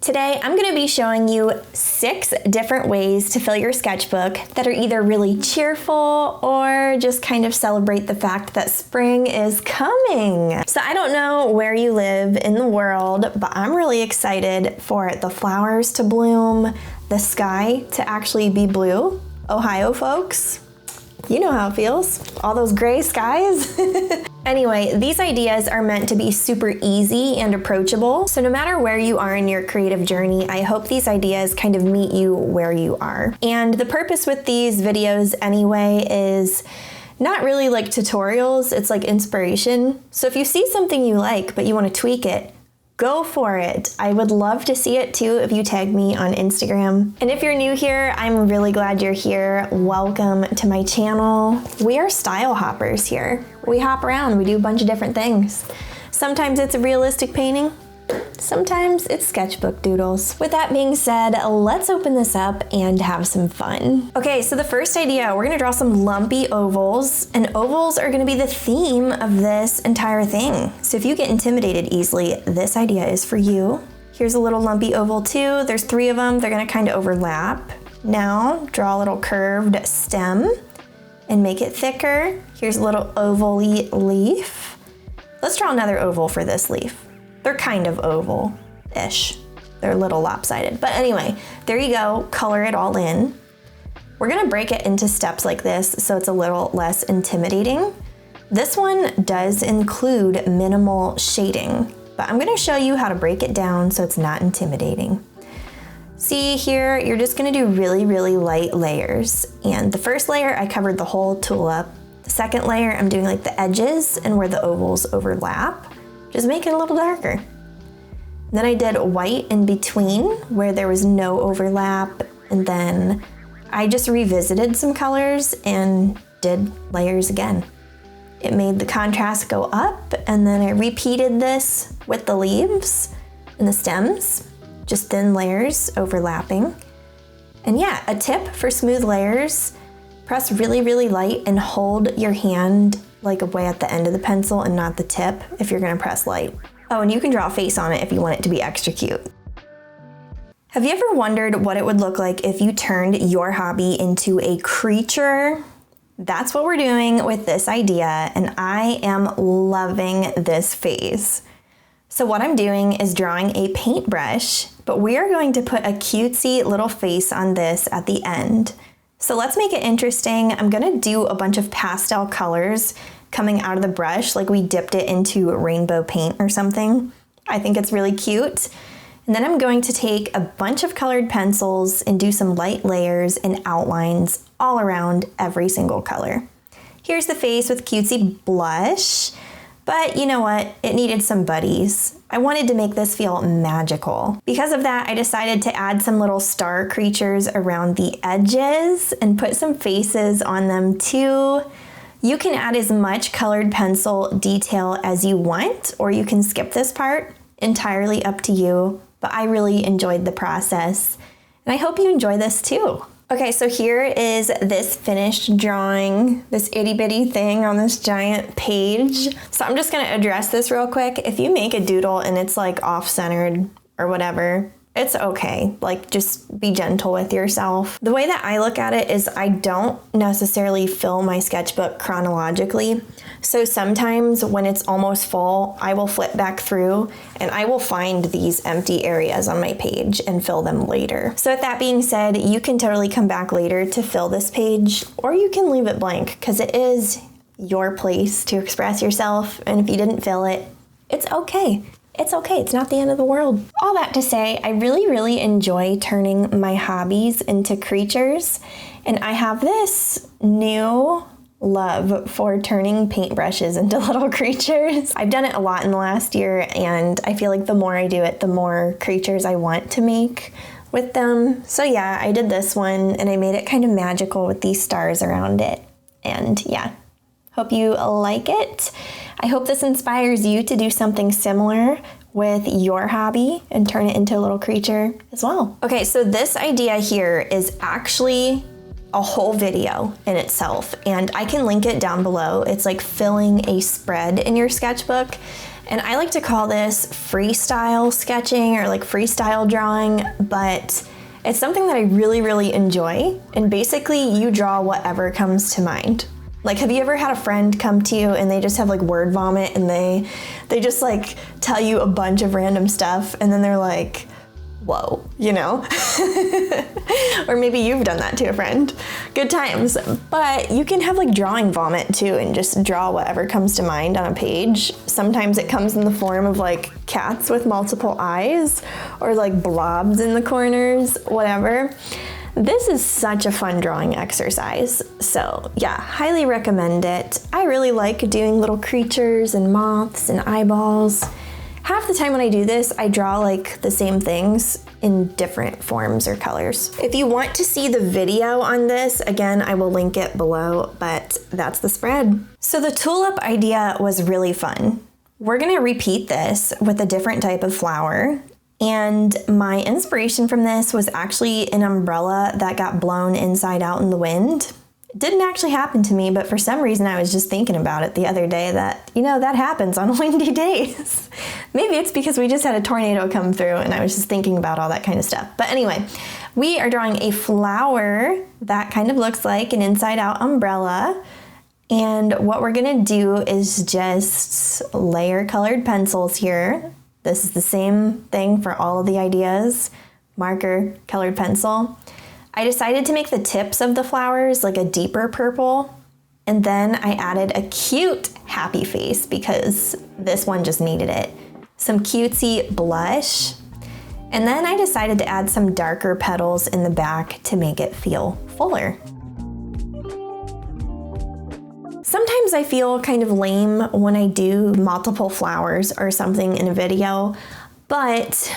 Today, I'm gonna be showing you 6 different ways to fill your sketchbook that are either really cheerful or just kind of celebrate the fact that spring is coming. So I don't know where you live in the world, but I'm really excited for the flowers to bloom, the sky to actually be blue. Ohio folks, you know how it feels. All those gray skies. Anyway, these ideas are meant to be super easy and approachable. So no matter where you are in your creative journey, I hope these ideas kind of meet you where you are. And the purpose with these videos anyway is not really like tutorials, it's like inspiration. So if you see something you like, but you want to tweak it, go for it. I would love to see it too if you tag me on Instagram. And if you're new here, I'm really glad you're here. Welcome to my channel. We are style hoppers here. We hop around, we do a bunch of different things. Sometimes it's a realistic painting, sometimes it's sketchbook doodles. With that being said, let's open this up and have some fun. Okay, so the first idea, we're gonna draw some lumpy ovals, and ovals are gonna be the theme of this entire thing. So if you get intimidated easily, this idea is for you. Here's a little lumpy oval too. There's 3 of them, they're gonna kind of overlap. Now, draw a little curved stem and make it thicker. Here's a little oval-y leaf. Let's draw another oval for this leaf. They're kind of oval-ish. They're a little lopsided. But anyway, there you go, color it all in. We're gonna break it into steps like this so it's a little less intimidating. This one does include minimal shading, but I'm gonna show you how to break it down so it's not intimidating. See here, you're just gonna do really, really light layers. And the first layer, I covered the whole tulip. The second layer, I'm doing like the edges and where the ovals overlap. Just make it a little darker. Then I did white in between where there was no overlap. And then I just revisited some colors and did layers again. It made the contrast go up, and then I repeated this with the leaves and the stems. Just thin layers overlapping. And yeah, a tip for smooth layers, press really, really light and hold your hand like way at the end of the pencil and not the tip if you're gonna press light. Oh, and you can draw a face on it if you want it to be extra cute. Have you ever wondered what it would look like if you turned your hobby into a creature? That's what we're doing with this idea, and I am loving this phase. So what I'm doing is drawing a paintbrush, but we are going to put a cutesy little face on this at the end. So let's make it interesting. I'm gonna do a bunch of pastel colors coming out of the brush, like we dipped it into rainbow paint or something. I think it's really cute. And then I'm going to take a bunch of colored pencils and do some light layers and outlines all around every single color. Here's the face with cutesy blush. But you know what? It needed some buddies. I wanted to make this feel magical. Because of that, I decided to add some little star creatures around the edges and put some faces on them too. You can add as much colored pencil detail as you want, or you can skip this part, entirely up to you. But I really enjoyed the process, and I hope you enjoy this too. Okay, so here is this finished drawing, this itty bitty thing on this giant page. So I'm just gonna address this real quick. If you make a doodle and it's like off-centered or whatever, it's okay. Like, just be gentle with yourself. The way that I look at it is I don't necessarily fill my sketchbook chronologically. So sometimes when it's almost full, I will flip back through and I will find these empty areas on my page and fill them later. So with that being said, you can totally come back later to fill this page, or you can leave it blank because it is your place to express yourself. And if you didn't fill it, it's okay. It's okay, it's not the end of the world. All that to say, I really, really enjoy turning my hobbies into creatures, and I have this new love for turning paintbrushes into little creatures. I've done it a lot in the last year, and I feel like the more I do it, the more creatures I want to make with them. So yeah, I did this one, and I made it kind of magical with these stars around it. And yeah, hope you like it. I hope this inspires you to do something similar with your hobby and turn it into a little creature as well. Okay, so this idea here is actually a whole video in itself, and I can link it down below. It's like filling a spread in your sketchbook, And I like to call this freestyle sketching or like freestyle drawing, but it's something that I really, really enjoy. And basically you draw whatever comes to mind. Like, have you ever had a friend come to you and they just have like word vomit and they just like tell you a bunch of random stuff and then they're like, whoa, you know? Or maybe you've done that to a friend. Good times. But you can have like drawing vomit too and just draw whatever comes to mind on a page. Sometimes it comes in the form of like cats with multiple eyes or like blobs in the corners, whatever. This is such a fun drawing exercise. So yeah, highly recommend it. I really like doing little creatures and moths and eyeballs. Half the time when I do this, I draw like the same things in different forms or colors. If you want to see the video on this, again, I will link it below, but that's the spread. So the tulip idea was really fun. We're gonna repeat this with a different type of flower. And my inspiration from this was actually an umbrella that got blown inside out in the wind. It didn't actually happen to me, but for some reason I was just thinking about it the other day that, you know, that happens on windy days. Maybe it's because we just had a tornado come through and I was just thinking about all that kind of stuff. But anyway, we are drawing a flower that kind of looks like an inside out umbrella. And what we're gonna do is just layer colored pencils here. This is the same thing for all of the ideas. Marker, colored pencil. I decided to make the tips of the flowers like a deeper purple, and then I added a cute happy face because this one just needed it. Some cutesy blush, and then I decided to add some darker petals in the back to make it feel fuller. Sometimes I feel kind of lame when I do multiple flowers or something in a video, but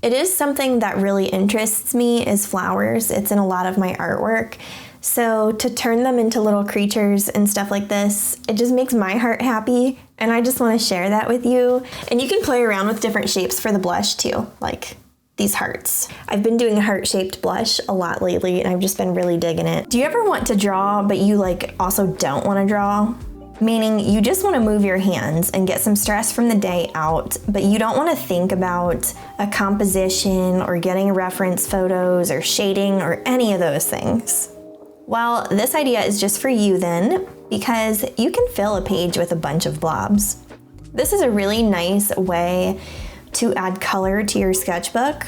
it is something that really interests me is flowers. It's in a lot of my artwork. So to turn them into little creatures and stuff like this, it just makes my heart happy. And I just want to share that with you. And you can play around with different shapes for the blush too, like these hearts. I've been doing a heart-shaped blush a lot lately and I've just been really digging it. Do you ever want to draw, but you like also don't want to draw? Meaning you just want to move your hands and get some stress from the day out, but you don't want to think about a composition or getting reference photos or shading or any of those things. Well, this idea is just for you then, because you can fill a page with a bunch of blobs. This is a really nice way to add color to your sketchbook.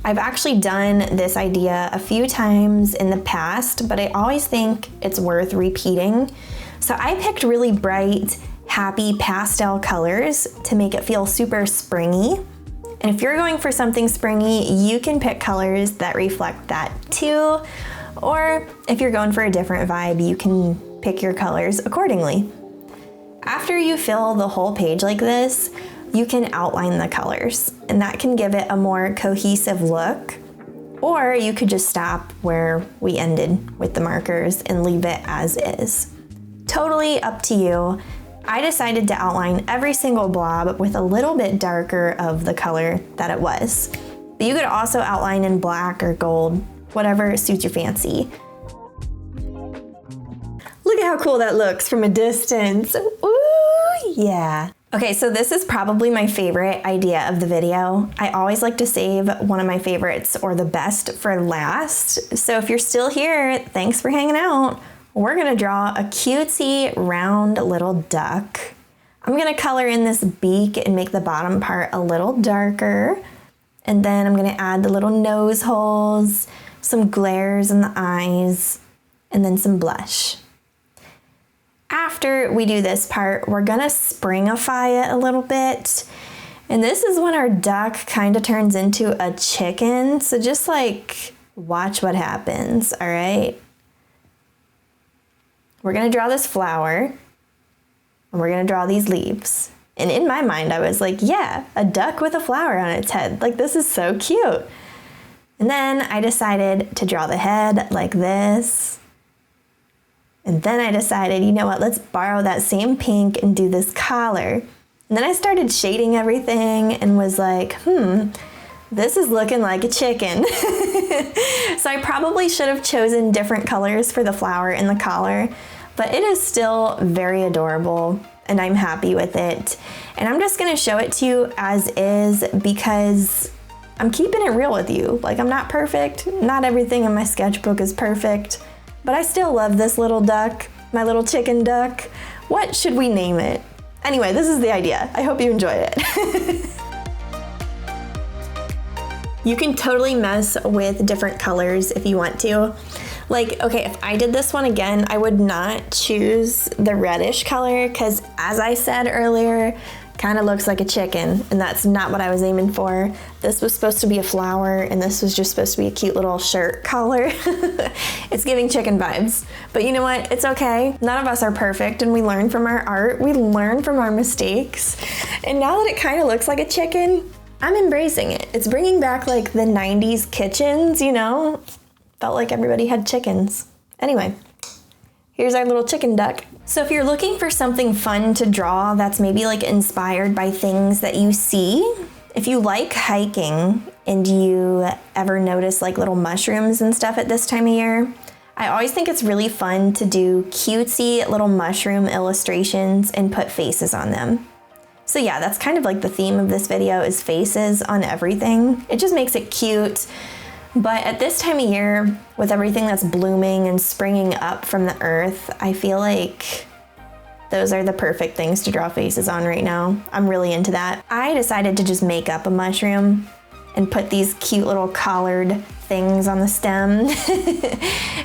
I've actually done this idea a few times in the past, but I always think it's worth repeating. So I picked really bright, happy pastel colors to make it feel super springy. And if you're going for something springy, you can pick colors that reflect that too. Or if you're going for a different vibe, you can pick your colors accordingly. After you fill the whole page like this, you can outline the colors, and that can give it a more cohesive look. Or you could just stop where we ended with the markers and leave it as is. Totally up to you. I decided to outline every single blob with a little bit darker of the color that it was. But you could also outline in black or gold, whatever suits your fancy. Look at how cool that looks from a distance. Ooh, yeah. Okay, so this is probably my favorite idea of the video. I always like to save one of my favorites or the best for last. So if you're still here, thanks for hanging out. We're gonna draw a cutesy round little duck. I'm gonna color in this beak and make the bottom part a little darker. And then I'm gonna add the little nose holes, some glares in the eyes, and then some blush. After we do this part, we're gonna springify it a little bit. And this is when our duck kind of turns into a chicken. So just like watch what happens, all right? We're gonna draw this flower and we're gonna draw these leaves. And in my mind, I was like, yeah, a duck with a flower on its head. Like, this is so cute. And then I decided to draw the head like this. And then I decided, you know what, let's borrow that same pink and do this collar. And then I started shading everything and was like, this is looking like a chicken. So I probably should have chosen different colors for the flower and the collar, but it is still very adorable. and I'm happy with it. And I'm just gonna show it to you as is because I'm keeping it real with you. Like, I'm not perfect. Not everything in my sketchbook is perfect, but I still love this little duck, my little chicken duck. What should we name it? Anyway, this is the idea. I hope you enjoyed it. You can totally mess with different colors if you want to. Like, okay, if I did this one again, I would not choose the reddish color because, as I said earlier, kind of looks like a chicken, and that's not what I was aiming for. This was supposed to be a flower, and this was just supposed to be a cute little shirt collar. It's giving chicken vibes, but you know what? It's okay. None of us are perfect, and we learn from our art. We learn from our mistakes, and now that it kind of looks like a chicken, I'm embracing it. It's bringing back like the 90s kitchens, you know? Felt like everybody had chickens. Anyway, here's our little chicken duck. So if you're looking for something fun to draw that's maybe like inspired by things that you see, if you like hiking and you ever notice like little mushrooms and stuff at this time of year, I always think it's really fun to do cutesy little mushroom illustrations and put faces on them. So yeah, that's kind of like the theme of this video is faces on everything. It just makes it cute. But at this time of year, with everything that's blooming and springing up from the earth, I feel like those are the perfect things to draw faces on right now. I'm really into that. I decided to just make up a mushroom and put these cute little collared things on the stem.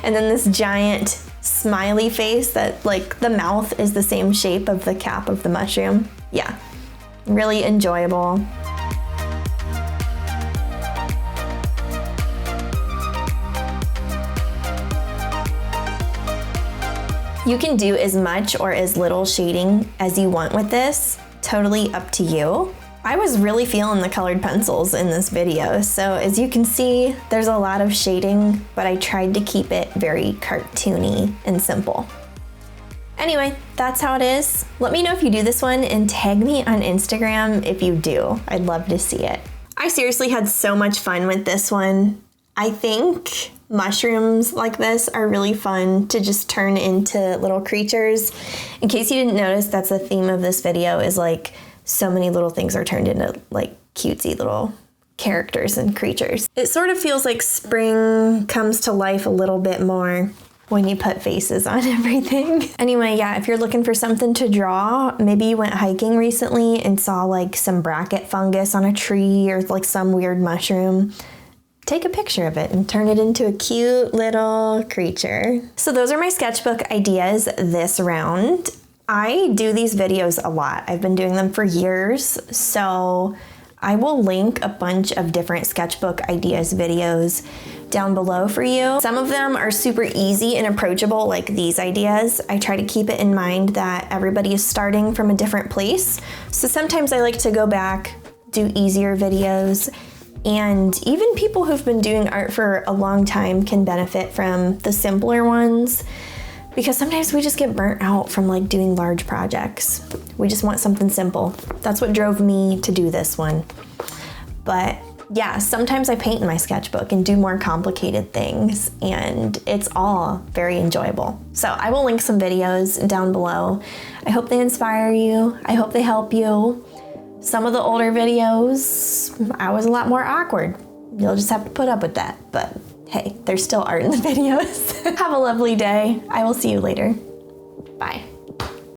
And then this giant smiley face that like the mouth is the same shape of the cap of the mushroom. Yeah, really enjoyable. You can do as much or as little shading as you want with this, totally up to you. I was really feeling the colored pencils in this video, so as you can see, there's a lot of shading, but I tried to keep it very cartoony and simple. Anyway, that's how it is. Let me know if you do this one and tag me on Instagram if you do. I'd love to see it. I seriously had so much fun with this one. I think mushrooms like this are really fun to just turn into little creatures. In case you didn't notice, that's the theme of this video is like so many little things are turned into like cutesy little characters and creatures. It sort of feels like spring comes to life a little bit more when you put faces on everything. Anyway, yeah, if you're looking for something to draw, maybe you went hiking recently and saw like some bracket fungus on a tree or like some weird mushroom, take a picture of it and turn it into a cute little creature. So those are my sketchbook ideas this round. I do these videos a lot. I've been doing them for years, so I will link a bunch of different sketchbook ideas videos down below for you. Some of them are super easy and approachable, like these ideas. I try to keep it in mind that everybody is starting from a different place. So sometimes I like to go back, do easier videos, and even people who've been doing art for a long time can benefit from the simpler ones, because sometimes we just get burnt out from like doing large projects. We just want something simple. That's what drove me to do this one. But yeah, sometimes I paint in my sketchbook and do more complicated things, and it's all very enjoyable. So I will link some videos down below. I hope they inspire you. I hope they help you. Some of the older videos, I was a lot more awkward. You'll just have to put up with that, but hey, there's still art in the videos. Have a lovely day. I will see you later. Bye.